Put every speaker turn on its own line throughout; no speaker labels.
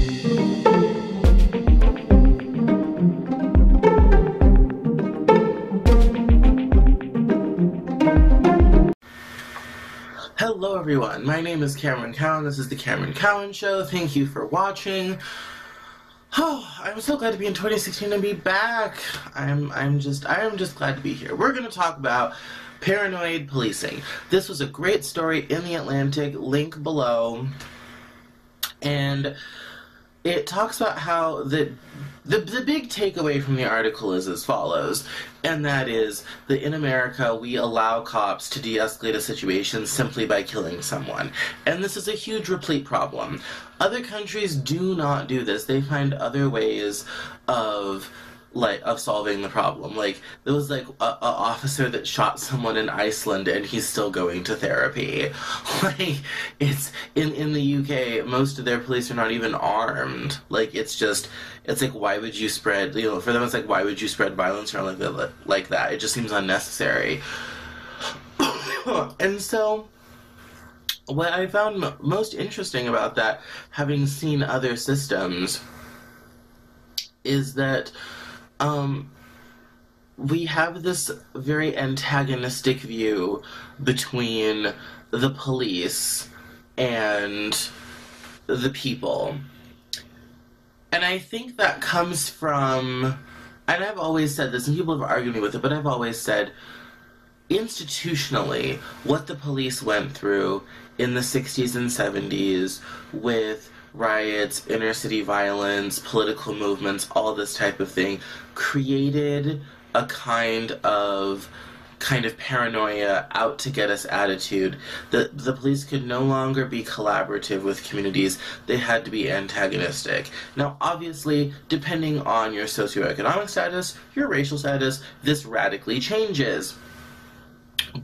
Hello everyone, my name is Cameron Cowan, this is the Cameron Cowan Show, thank you for watching. Oh, I'm so glad to be in 2016 and be back. I am just glad to be here. We're going to talk about paranoid policing. This was a great story in The Atlantic, link below, and it talks about how the big takeaway from the article is as follows, and that is that in America we allow cops to de-escalate a situation simply by killing someone. And this is a huge replete problem. Other countries do not do this. They find other ways of solving the problem. Like, there was like a officer that shot someone in Iceland and he's still going to therapy. Like, it's in the UK, most of their police are not even armed. Like, it's like, why would you spread, for them it's like, why would you spread violence around like that? It just seems unnecessary. And so what I found most interesting about that, having seen other systems, is that we have this very antagonistic view between the police and the people. And I think that comes from, and I've always said this, and people have argued me with it, but I've always said, institutionally, what the police went through in the 60s and 70s with riots, inner city violence, political movements, all this type of thing, created a kind of paranoia, out to get us attitude. The police could no longer be collaborative with communities. They had to be antagonistic. Now, obviously, depending on your socioeconomic status, your racial status, this radically changes.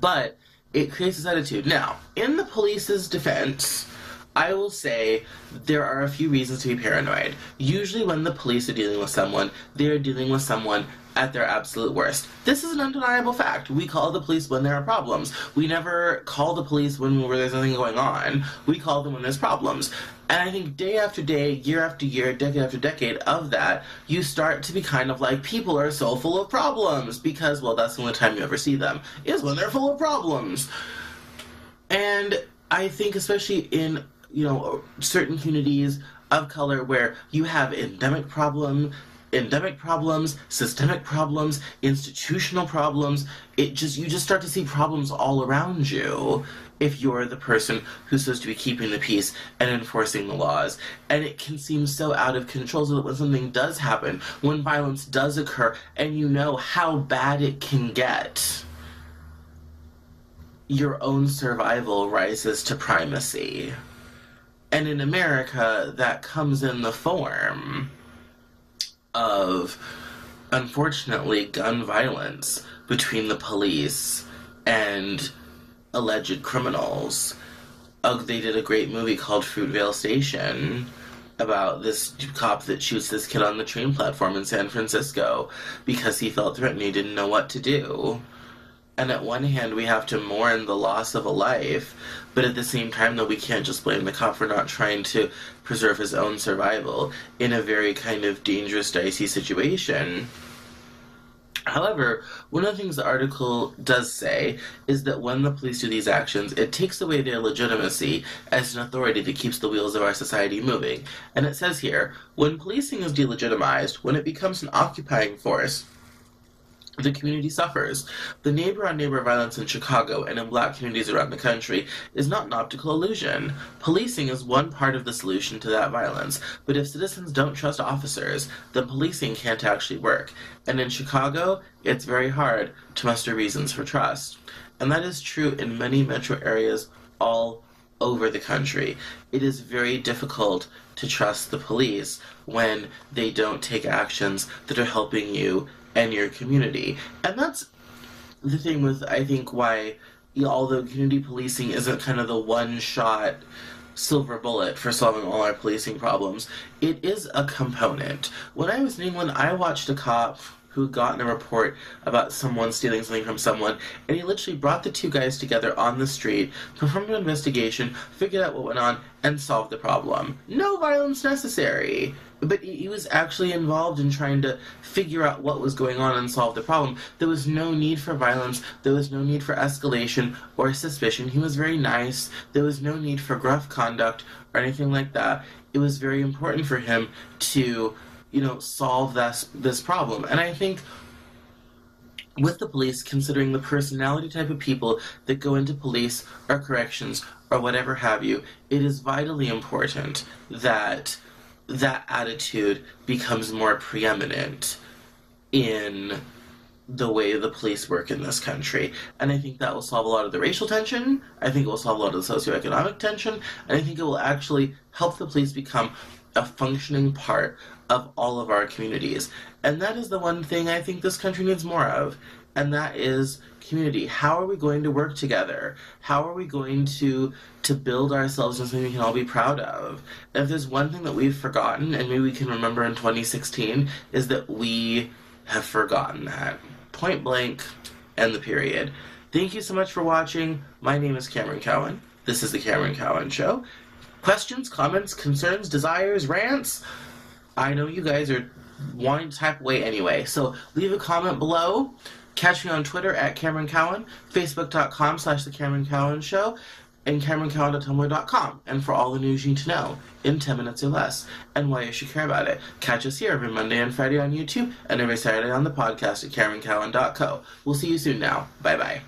But it creates this attitude. Now, in the police's defense, I will say there are a few reasons to be paranoid. Usually when the police are dealing with someone, they are dealing with someone at their absolute worst. This is an undeniable fact. We call the police when there are problems. We never call the police when there's nothing going on. We call them when there's problems. And I think day after day, year after year, decade after decade of that, you start to be kind of like, people are so full of problems, because, well, that's the only time you ever see them, is when they're full of problems. And I think especially in certain communities of color where you have endemic problems, systemic problems, institutional problems, you just start to see problems all around you if you're the person who's supposed to be keeping the peace and enforcing the laws. And it can seem so out of control, so that when something does happen, when violence does occur, and you know how bad it can get, your own survival rises to primacy. And in America, that comes in the form of, unfortunately, gun violence between the police and alleged criminals. They did a great movie called Fruitvale Station about this cop that shoots this kid on the train platform in San Francisco because he felt threatened. He didn't know what to do. And at one hand, we have to mourn the loss of a life, but at the same time, though, we can't just blame the cop for not trying to preserve his own survival in a very kind of dangerous, dicey situation. However, one of the things the article does say is that when the police do these actions, it takes away their legitimacy as an authority that keeps the wheels of our society moving. And it says here, when policing is delegitimized, when it becomes an occupying force, the community suffers. The neighbor-on-neighbor violence in Chicago and in black communities around the country is not an optical illusion. Policing is one part of the solution to that violence, but if citizens don't trust officers, then policing can't actually work. And in Chicago, it's very hard to muster reasons for trust. And that is true in many metro areas all over the country. It is very difficult to trust the police when they don't take actions that are helping you and your community. And that's the thing with, I think, why, although community policing isn't kind of the one-shot silver bullet for solving all our policing problems, it is a component. When I was in England, I watched a cop who had gotten a report about someone stealing something from someone, and he literally brought the two guys together on the street, performed an investigation, figured out what went on, and solved the problem. No violence necessary. But he was actually involved in trying to figure out what was going on and solve the problem. There was no need for violence. There was no need for escalation or suspicion. He was very nice. There was no need for gruff conduct or anything like that. It was very important for him to, solve this problem. And I think with the police, considering the personality type of people that go into police or corrections or whatever have you, it is vitally important that that attitude becomes more preeminent in the way the police work in this country. And I think that will solve a lot of the racial tension. I think it will solve a lot of the socioeconomic tension. And I think it will actually help the police become a functioning part of all of our communities. And that is the one thing I think this country needs more of. And that is community. How are we going to work together? How are we going to build ourselves into something we can all be proud of? And if there's one thing that we've forgotten, and maybe we can remember in 2016, is that we have forgotten that. Point blank, and the period. Thank you so much for watching. My name is Cameron Cowan. This is the Cameron Cowan Show. Questions, comments, concerns, desires, rants? I know you guys are wanting to type away anyway, so leave a comment below. Catch me on Twitter at Cameron Cowan, Facebook.com/The Cameron Cowan Show, and CameronCowan.tumblr.com. And for all the news you need to know in 10 minutes or less, and why you should care about it. Catch us here every Monday and Friday on YouTube, and every Saturday on the podcast at CameronCowan.co. We'll see you soon now. Bye-bye.